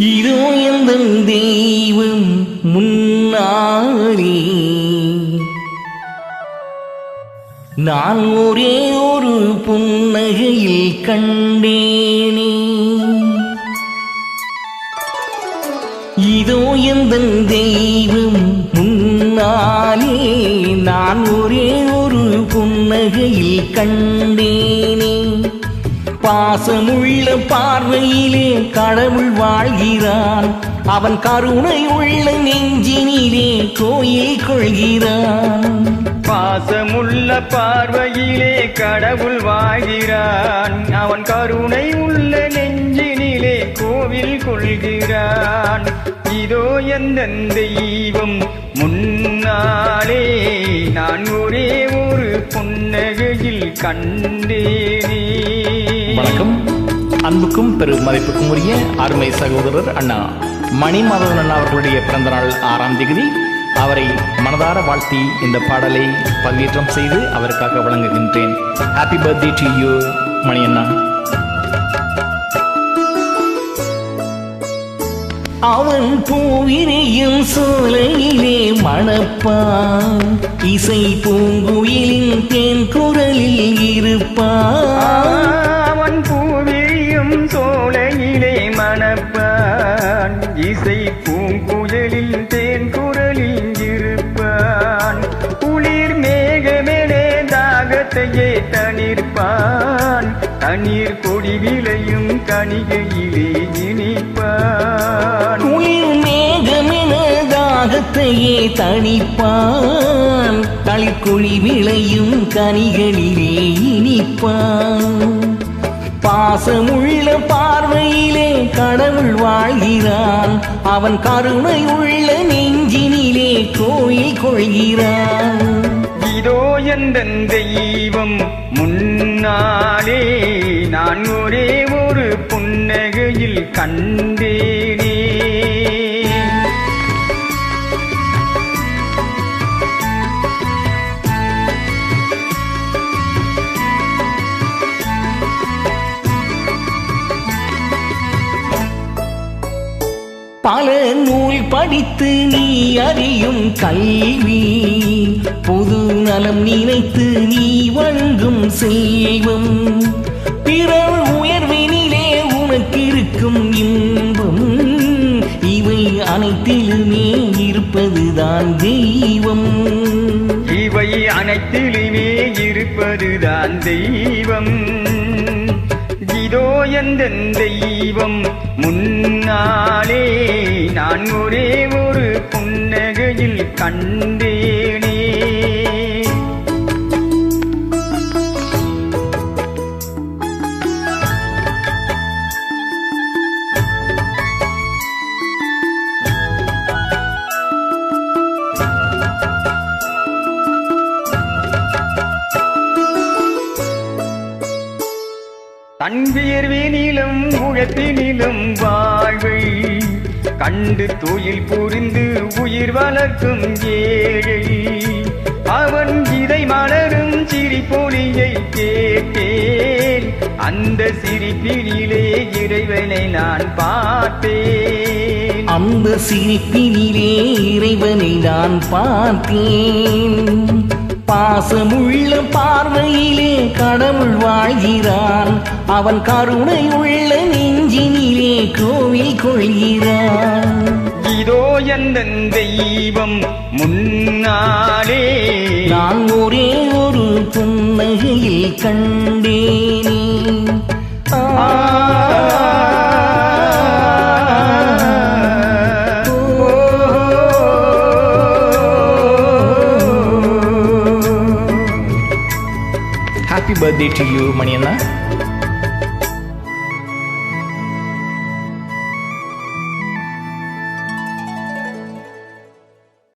இதோ எந்த தெய்வம் முன்னாலே நான் ஒரே ஒரு புன்னகையில் கண்டேனே. இதோ எந்த தெய்வம் முன்னாலே நான் ஒரே ஒரு புன்னகையில் கண்டேனே. பாசமுள்ள பார்வையிலே கடவுள் வாழ்கிறான், அவன் கருணை உள்ள நெஞ்சினிலே கோயில் கொள்கிறான். பாசமுள்ள பார்வையிலே கடவுள் வாழ்கிறான், அவன் கருணை உள்ள நெஞ்சினிலே கோவில் கொள்கிறான். இதோ எந்த தெய்வம் முன்னாலே நான் ஒரே ஒரு புன்னகையில் கண்டேனே. வணக்கம். அன்புக்கும் பெரும் மதிப்புக்கும் உரிய அருமை சகோதரர் அண்ணா மணிமாதவன் அண்ணா அவர்களுடைய பிறந்தநாள் 6ஆம் தேதி. அவரை மனதார வாழ்த்தி இந்த பாடலை பதிவேற்றம் செய்து அவருக்காக வழங்குகின்றேன். ஹாப்பி பர்த்டே டு யூ மணி அண்ணா. அவன் பூவிரியும் சோலையிலே மணப்பான், இசை பூங்குயிலின் தேன் குரலில் இருப்பான். அவன் பூவிரியும் சோலையிலே மணப்பான், இசை பூங்குயலில் தேன் குரலில் இருப்பான். குளிர் மேகமெனே தாகத்தையே தணிர்ப்பான், தண்ணீர் கொடி விளையும் கணிகையிலே இனிப்பான். குளிர் மேகமென தாகத்தையே தணிப்பான், தளிர்கொடி விளையும் கனிகளிலே இனிப்பான். பாசமுள்ள பார்வையிலே கடவுள் வாழ்கிறான், அவன் கருணை உள்ள நெஞ்சினிலே கோயில் கொள்கிறான். இதோ எந்த தெய்வம் முன்னாலே நான் ஒரே ஒரு புன்னகையில் கண்டேனே. பல நூல் படித்து நீ அறியும் கல்வி, பொது நலம் நினைத்து நீ வழங்கும் செல்வம், பிறர் உயர்வினிலே உனக்கு இருக்கும் இன்பம், இவை அனைத்திலுமே இருப்பதுதான் தெய்வம். இவை அனைத்திலுமே இருப்பதுதான் தெய்வம். இதோ எந்த தெய்வம் முன்னாலே நான் ஒரே ஒரு புன்னகையில் கண்டேனே. தன்வியர்வினிலும் உழைப்பினிலும் வாழ்வை கண்டு தொழில் புரிந்து உயிர் வளர்க்கும் ஏழை, அவன் இதை மலரும் சிரிப்பொலியை கேட்டேன், அந்த சிரிப்பினிலே இறைவனை நான் பார்த்தேன். அந்த சிரிப்பினிலே இறைவனை நான் பார்த்தேன். பாசமுள்ள பார்வையிலே கடவுள் வாழ்கிறான், அவன் கருணை உள்ள நெஞ்சினிலே கோவில் கொள்கிறான். இதோ எந்த தெய்வம் முன்னாலே நான் ஒரே ஒரு புன்னகையில் கண்டேனே. Happy birthday to you, Mani Anna.